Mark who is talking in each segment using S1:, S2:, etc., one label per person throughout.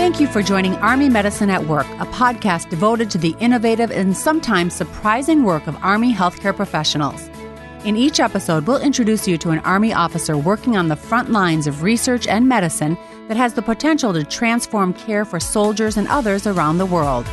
S1: Thank you for joining Army Medicine at Work, a podcast devoted to the innovative and sometimes surprising work of Army healthcare professionals. In each episode, we'll introduce you to an Army officer working on the front lines of research and medicine that has the potential to transform care for soldiers and others around the world.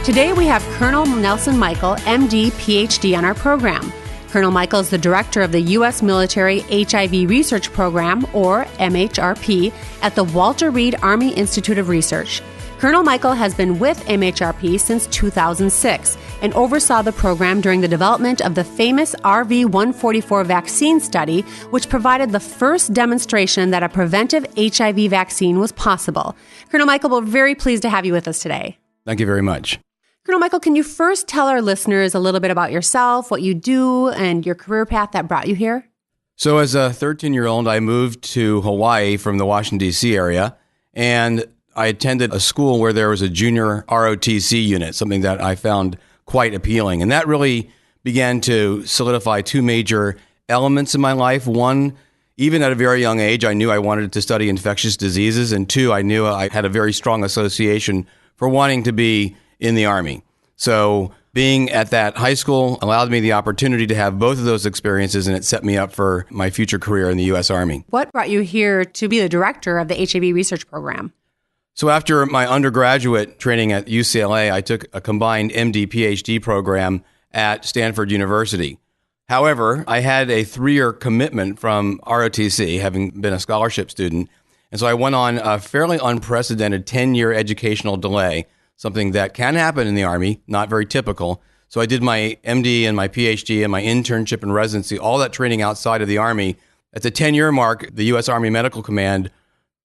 S1: Today we have Colonel Nelson Michael, MD, PhD on our program. Colonel Michael is the director of the U.S. Military HIV Research Program, or MHRP, at the Walter Reed Army Institute of Research. Colonel Michael has been with MHRP since 2006 and oversaw the program during the development of the famous RV-144 vaccine study, which provided the first demonstration that a preventive HIV vaccine was possible. Colonel Michael, we're very pleased to have you with us today.
S2: Thank you very much.
S1: Colonel Michael, can you first tell our listeners a little bit about yourself, what you do, and your career path that brought you here?
S2: So as a 13-year-old, I moved to Hawaii from the Washington, D.C. area, and I attended a school where there was a junior ROTC unit, something that I found quite appealing. And that really began to solidify two major elements in my life. One, even at a very young age, I knew I wanted to study infectious diseases. And two, I knew I had a very strong association for wanting to be in the Army. So being at that high school allowed me the opportunity to have both of those experiences, and it set me up for my future career in the U.S. Army.
S1: What brought you here to be the director of the HIV Research Program?
S2: So after my undergraduate training at UCLA, I took a combined MD PhD program at Stanford University. However, I had a 3-year commitment from ROTC, having been a scholarship student. And so I went on a fairly unprecedented 10-year educational delay, something that can happen in the Army, not very typical. So I did my MD and my PhD and my internship and residency, all that training outside of the Army. At the 10-year mark, the U.S. Army Medical Command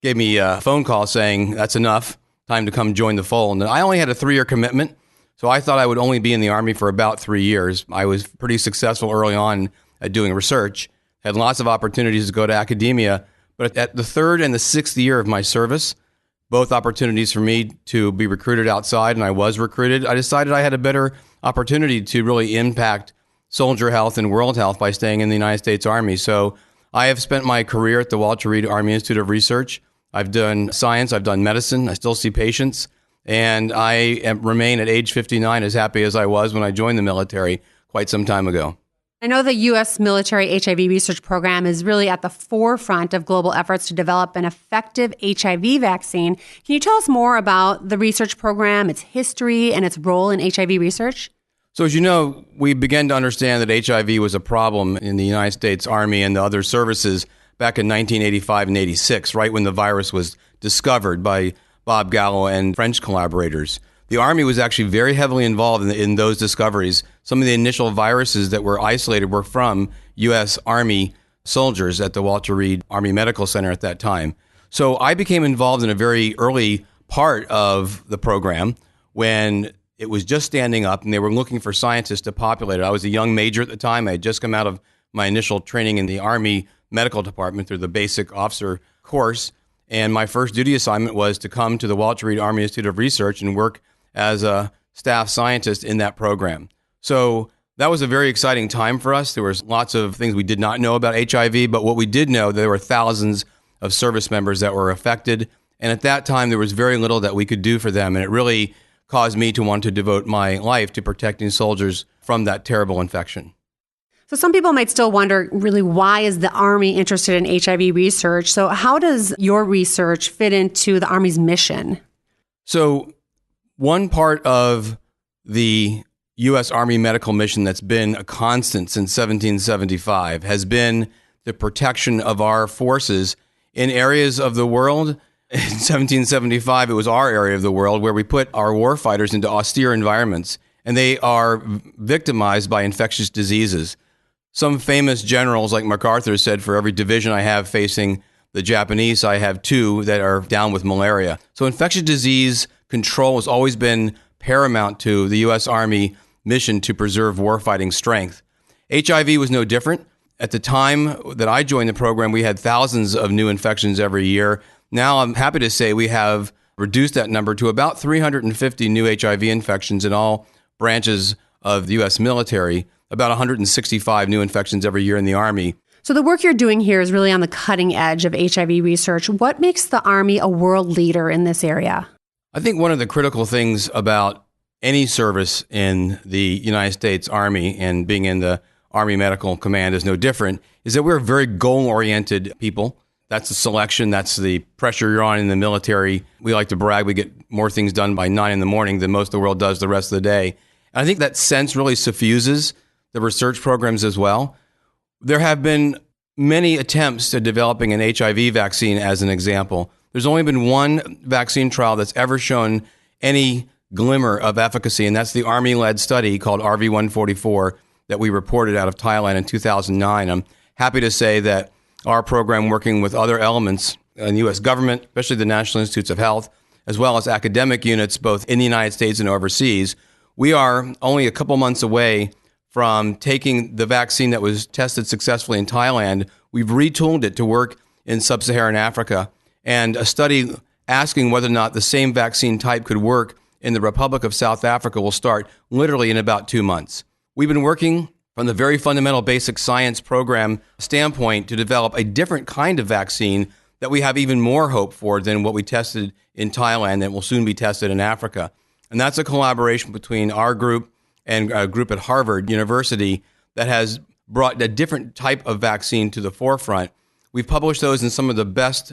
S2: gave me a phone call saying, that's enough, time to come join the fold. And I only had a 3-year commitment, so I thought I would only be in the Army for about 3 years. I was pretty successful early on at doing research, had lots of opportunities to go to academia, but at the 3rd and the 6th year of my service, both opportunities for me to be recruited outside, and I was recruited, I decided I had a better opportunity to really impact soldier health and world health by staying in the United States Army. So I have spent my career at the Walter Reed Army Institute of Research. I've done science, I've done medicine, I still see patients, and I remain at age 59 as happy as I was when I joined the military quite some time ago.
S1: I know the U.S. Military HIV Research Program is really at the forefront of global efforts to develop an effective HIV vaccine. Can you tell us more about the research program, its history, and its role in HIV research?
S2: So as you know, we began to understand that HIV was a problem in the United States Army and the other services back in 1985 and 86, right when the virus was discovered by Bob Gallo and French collaborators. The Army was actually very heavily involved in those discoveries. Some of the initial viruses that were isolated were from U.S. Army soldiers at the Walter Reed Army Medical Center at that time. So I became involved in a very early part of the program when it was just standing up and they were looking for scientists to populate it. I was a young major at the time. I had just come out of my initial training in the Army Medical Department through the basic officer course. And my first duty assignment was to come to the Walter Reed Army Institute of Research and work as a staff scientist in that program. So that was a very exciting time for us. There was lots of things we did not know about HIV, but what we did know, there were thousands of service members that were affected. And at that time, there was very little that we could do for them. And it really caused me to want to devote my life to protecting soldiers from that terrible infection.
S1: So some people might still wonder, really, why is the Army interested in HIV research? So how does your research fit into the Army's mission?
S2: So one part of the U.S. Army medical mission that's been a constant since 1775 has been the protection of our forces in areas of the world. In 1775, it was our area of the world where we put our warfighters into austere environments, and they are victimized by infectious diseases. Some famous generals like MacArthur said, for every division I have facing the Japanese, I have 2 that are down with malaria. So infectious disease control has always been paramount to the U.S. Army mission to preserve warfighting strength. HIV was no different. At the time that I joined the program, we had thousands of new infections every year. Now I'm happy to say we have reduced that number to about 350 new HIV infections in all branches of the U.S. military, about 165 new infections every year in the Army.
S1: So the work you're doing here is really on the cutting edge of HIV research. What makes the Army a world leader in this area?
S2: I think one of the critical things about any service in the United States Army, and being in the Army Medical Command is no different, is that we're very goal-oriented people. That's the selection. That's the pressure you're on in the military. We like to brag. We get more things done by 9 a.m. than most of the world does the rest of the day. And I think that sense really suffuses the research programs as well. There have been many attempts at developing an HIV vaccine as an example. There's only been one vaccine trial that's ever shown any glimmer of efficacy, and that's the Army-led study called RV144 that we reported out of Thailand in 2009. I'm happy to say that our program, working with other elements in the U.S. government, especially the National Institutes of Health, as well as academic units both in the United States and overseas, we are only a couple months away from taking the vaccine that was tested successfully in Thailand. We've retooled it to work in sub-Saharan Africa, and a study asking whether or not the same vaccine type could work in the Republic of South Africa will start literally in about 2 months. We've been working from the very fundamental basic science program standpoint to develop a different kind of vaccine that we have even more hope for than what we tested in Thailand and will soon be tested in Africa. And that's a collaboration between our group and a group at Harvard University that has brought a different type of vaccine to the forefront. We've published those in some of the best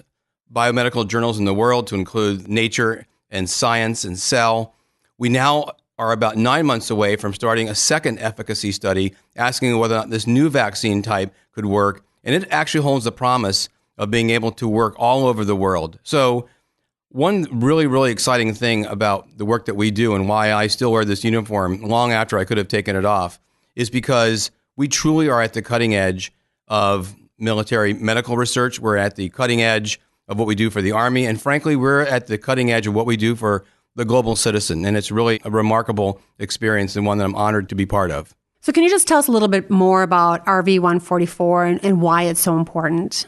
S2: biomedical journals in the world, to include Nature and Science and Cell. We now are about 9 months away from starting a second efficacy study asking whether or not this new vaccine type could work. And it actually holds the promise of being able to work all over the world. So one really, really exciting thing about the work that we do, and why I still wear this uniform long after I could have taken it off, is because we truly are at the cutting edge of military medical research. We're at the cutting edge of what we do for the Army. And frankly, we're at the cutting edge of what we do for the global citizen. And it's really a remarkable experience, and one that I'm honored to be part of.
S1: So can you just tell us a little bit more about RV144 and why it's so important?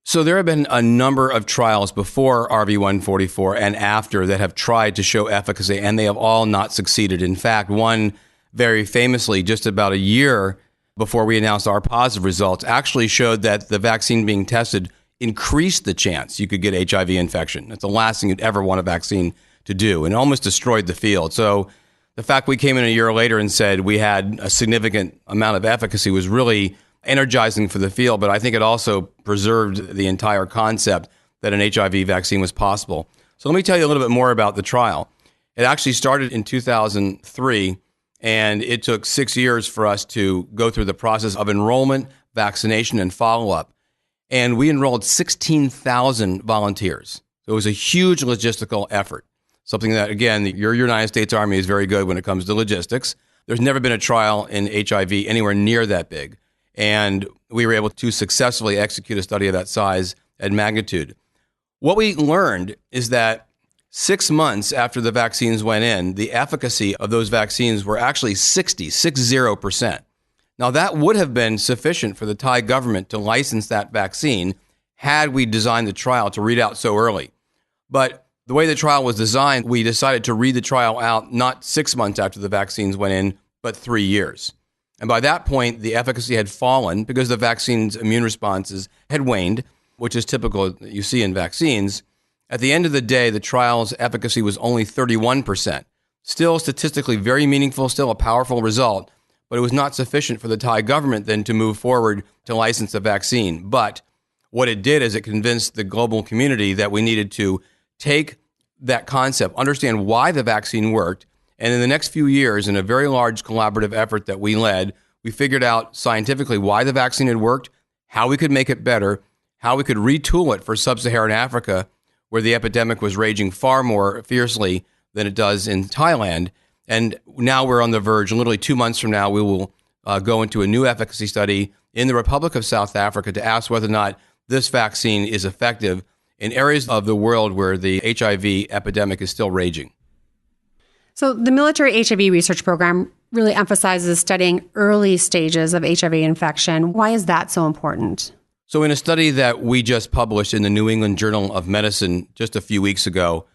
S2: So there have been a number of trials before RV144 and after that have tried to show efficacy, and they have all not succeeded. In fact, one very famously, just about a year before we announced our positive results, actually showed that the vaccine being tested increased the chance you could get HIV infection. That's the last thing you'd ever want a vaccine to do, and almost destroyed the field. So the fact we came in a year later and said we had a significant amount of efficacy was really energizing for the field, but I think it also preserved the entire concept that an HIV vaccine was possible. So let me tell you a little bit more about the trial. It actually started in 2003, and it took 6 years for us to go through the process of enrollment, vaccination, and follow-up. And we enrolled 16,000 volunteers. So it was a huge logistical effort, something that, again, your United States Army is very good when it comes to logistics. There's never been a trial in HIV anywhere near that big. And we were able to successfully execute a study of that size and magnitude. What we learned is that 6 months after the vaccines went in, the efficacy of those vaccines were actually 60%. Now, that would have been sufficient for the Thai government to license that vaccine had we designed the trial to read out so early. But the way the trial was designed, we decided to read the trial out not 6 months after the vaccines went in, but 3 years. And by that point, the efficacy had fallen because the vaccine's immune responses had waned, which is typical that you see in vaccines. At the end of the day, the trial's efficacy was only 31%. Still statistically very meaningful, still a powerful result, but it was not sufficient for the Thai government then to move forward to license the vaccine. But what it did is it convinced the global community that we needed to take that concept, understand why the vaccine worked, and in the next few years, in a very large collaborative effort that we led, we figured out scientifically why the vaccine had worked, how we could make it better, how we could retool it for sub-Saharan Africa, where the epidemic was raging far more fiercely than it does in Thailand. And now we're on the verge. Literally 2 months from now, we will go into a new efficacy study in the Republic of South Africa to ask whether or not this vaccine is effective in areas of the world where the HIV epidemic is still raging.
S1: So the military HIV research program really emphasizes studying early stages of HIV infection. Why is that so important?
S2: So in a study that we just published in the New England Journal of Medicine just a few weeks ago,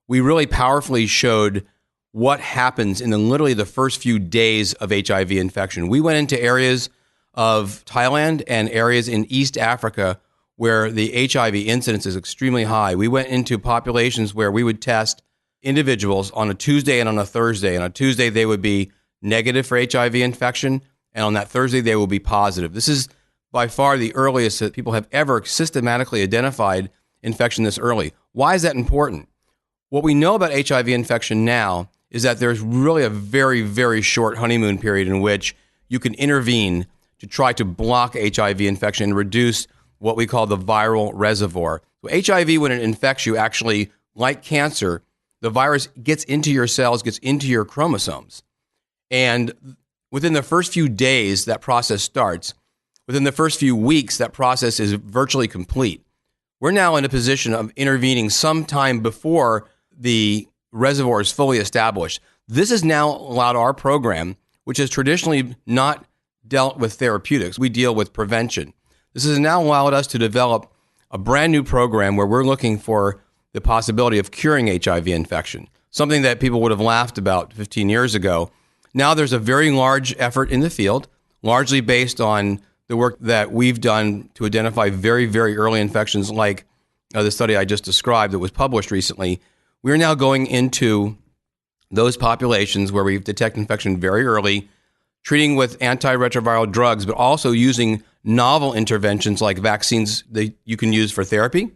S2: we really powerfully showed what happens in literally the first few days of HIV infection. We went into areas of Thailand and areas in East Africa where the HIV incidence is extremely high. We went into populations where we would test individuals on a Tuesday and on a Thursday. On a Tuesday, they would be negative for HIV infection, and on that Thursday, they will be positive. This is by far the earliest that people have ever systematically identified infection this early. Why is that important? What we know about HIV infection now is that there's really a very, very short honeymoon period in which you can intervene to try to block HIV infection and reduce what we call the viral reservoir. So HIV, when it infects you, actually, like cancer, the virus gets into your cells, gets into your chromosomes. And within the first few days, that process starts. Within the first few weeks, that process is virtually complete. We're now in a position of intervening sometime before the reservoir is fully established. This has now allowed our program, which has traditionally not dealt with therapeutics, we deal with prevention. This has now allowed us to develop a brand new program where we're looking for the possibility of curing HIV infection, something that people would have laughed about 15 years ago. Now there's a very large effort in the field, largely based on the work that we've done to identify very, very early infections like the study I just described that was published recently. We're now going into those populations where we detect infection very early, treating with antiretroviral drugs, but also using novel interventions like vaccines that you can use for therapy,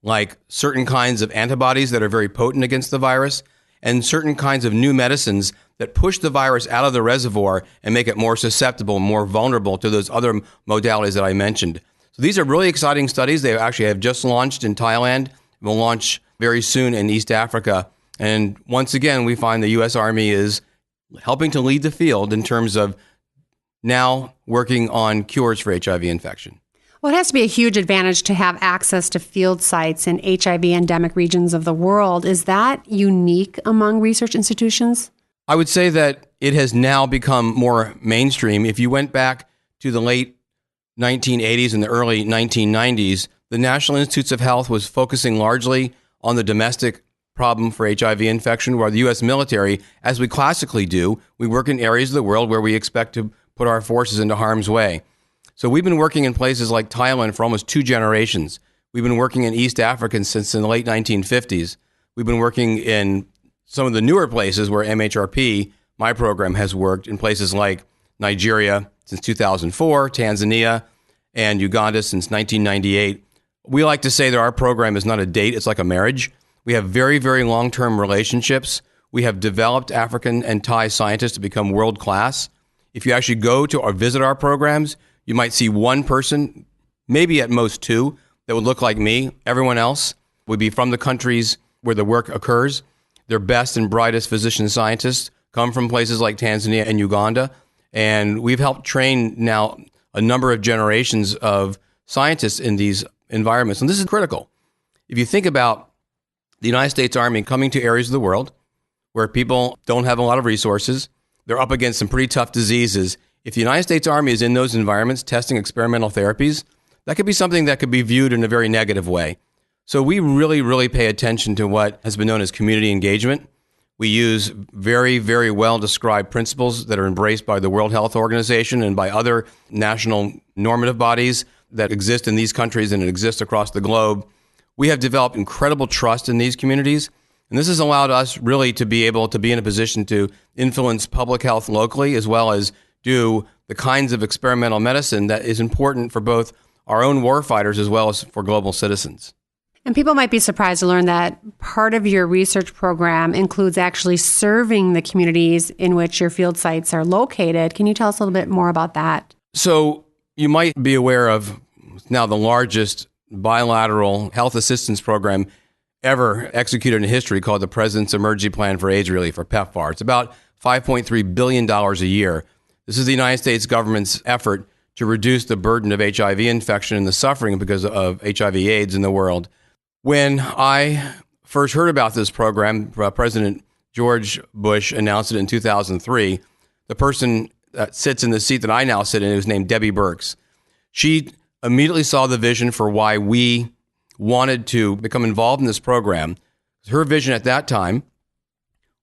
S2: like certain kinds of antibodies that are very potent against the virus, and certain kinds of new medicines that push the virus out of the reservoir and make it more susceptible, more vulnerable to those other modalities that I mentioned. So these are really exciting studies. They actually have just launched in Thailand. Will launch very soon in East Africa. And once again, we find the U.S. Army is helping to lead the field in terms of now working on cures for HIV infection.
S1: Well, it has to be a huge advantage to have access to field sites in HIV endemic regions of the world. Is that unique among research institutions?
S2: I would say that it has now become more mainstream. If you went back to the late 1980s and the early 1990s, the National Institutes of Health was focusing largely on the domestic problem for HIV infection, where the U.S. military, as we classically do, we work in areas of the world where we expect to put our forces into harm's way. So we've been working in places like Thailand for almost 2 generations. We've been working in East Africa since in the late 1950s. We've been working in some of the newer places where MHRP, my program, has worked in places like Nigeria since 2004, Tanzania, and Uganda since 1998. We like to say that our program is not a date, it's like a marriage. We have very, very long-term relationships. We have developed African and Thai scientists to become world-class. If you actually go to or visit our programs, you might see one person, maybe at most 2, that would look like me. Everyone else would be from the countries where the work occurs. Their best and brightest physician scientists come from places like Tanzania and Uganda. And we've helped train now a number of generations of scientists in these environments. And this is critical. If you think about the United States Army coming to areas of the world where people don't have a lot of resources, they're up against some pretty tough diseases. If the United States Army is in those environments testing experimental therapies, that could be something that could be viewed in a very negative way. So we really, really pay attention to what has been known as community engagement. We use very, very well-described principles that are embraced by the World Health Organization and by other national normative bodies that exist in these countries and exist across the globe. We have developed incredible trust in these communities, and this has allowed us really to be able to be in a position to influence public health locally, as well as do the kinds of experimental medicine that is important for both our own warfighters as well as for global citizens.
S1: And people might be surprised to learn that part of your research program includes actually serving the communities in which your field sites are located. Can you tell us a little bit more about that?
S2: So you might be aware of now the largest bilateral health assistance program ever executed in history, called the President's Emergency Plan for AIDS Relief, or PEPFAR. It's about $5.3 billion a year. This is the United States government's effort to reduce the burden of HIV infection and the suffering because of HIV/AIDS in the world. When I first heard about this program, President George Bush announced it in 2003. The person that sits in the seat that I now sit in is named Debbie Birx. She immediately saw the vision for why we wanted to become involved in this program. Her vision at that time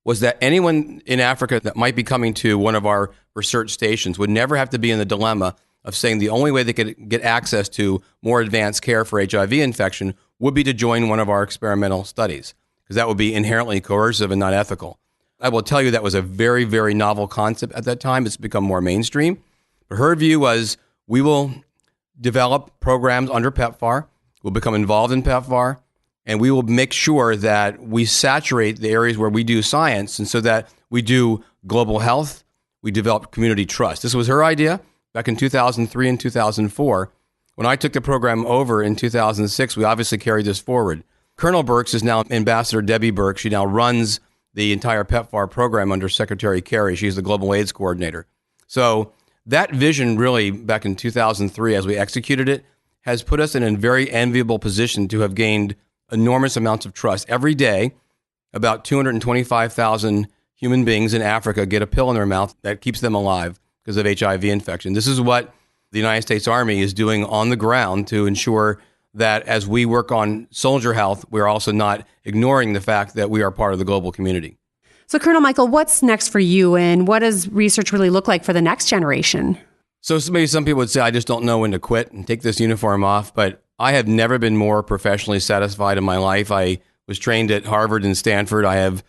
S2: was that anyone in Africa that might be coming to one of our research stations would never have to be in the dilemma of saying the only way they could get access to more advanced care for HIV infection would be to join one of our experimental studies, because that would be inherently coercive and not ethical. I will tell you that was a very, very novel concept at that time. It's become more mainstream. But her view was, we will develop programs under PEPFAR, we'll become involved in PEPFAR, and we will make sure that we saturate the areas where we do science, and so that we do global health, we develop community trust. This was her idea back in 2003 and 2004. When I took the program over in 2006, we obviously carried this forward. Colonel Birx is now Ambassador Debbie Birx. She now runs the entire PEPFAR program under Secretary Kerry. She's the Global AIDS Coordinator. So that vision really, back in 2003, as we executed it, has put us in a very enviable position to have gained enormous amounts of trust. Every day, about 225,000 human beings in Africa get a pill in their mouth that keeps them alive because of HIV infection. This is what the United States Army is doing on the ground to ensure that as we work on soldier health, we're also not ignoring the fact that we are part of the global community.
S1: So, Colonel Michael, what's next for you, and what does research really look like for the next generation?
S2: So maybe some people would say, I just don't know when to quit and take this uniform off, but I have never been more professionally satisfied in my life. I was trained at Harvard and Stanford. I have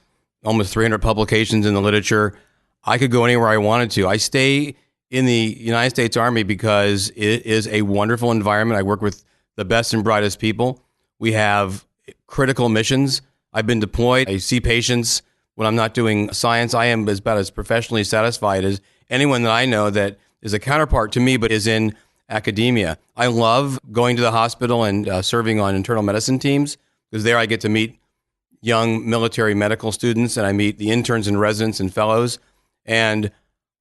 S2: almost 300 publications in the literature. I could go anywhere I wanted to. I stay in the United States Army because it is a wonderful environment. I work with the best and brightest people. We have critical missions. I've been deployed. I see patients when I'm not doing science. I am about as professionally satisfied as anyone that I know that is a counterpart to me, but is in academia. I love going to the hospital and serving on internal medicine teams, because there I get to meet young military medical students, and I meet the interns and residents and fellows. And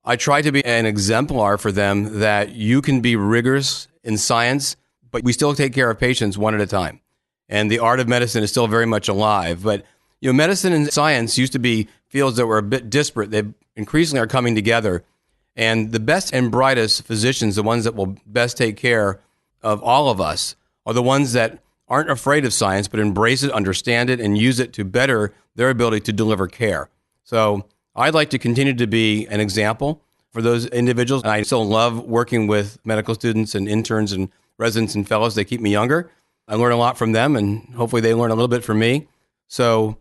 S2: I try to be an exemplar for them that you can be rigorous in science, but we still take care of patients one at a time. And the art of medicine is still very much alive. But medicine and science used to be fields that were a bit disparate. They increasingly are coming together. And the best and brightest physicians, the ones that will best take care of all of us, are the ones that aren't afraid of science, but embrace it, understand it, and use it to better their ability to deliver care. So I'd like to continue to be an example for those individuals. And I still love working with medical students and interns and residents and fellows. They keep me younger. I learn a lot from them, and hopefully they learn a little bit from me. So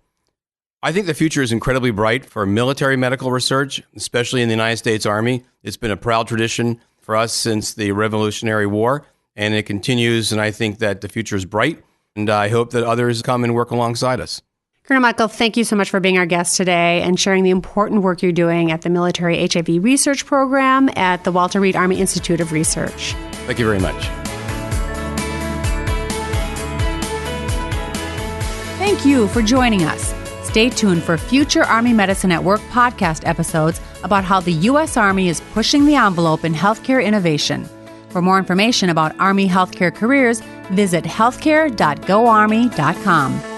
S2: I think the future is incredibly bright for military medical research, especially in the United States Army. It's been a proud tradition for us since the Revolutionary War, and it continues, and I think that the future is bright, and I hope that others come and work alongside us.
S1: Colonel Michael, thank you so much for being our guest today and sharing the important work you're doing at the Military HIV Research Program at the Walter Reed Army Institute of Research.
S2: Thank you very much.
S3: Thank you for joining us. Stay tuned for future Army Medicine at Work podcast episodes about how the U.S. Army is pushing the envelope in healthcare innovation. For more information about Army healthcare careers, visit healthcare.goarmy.com.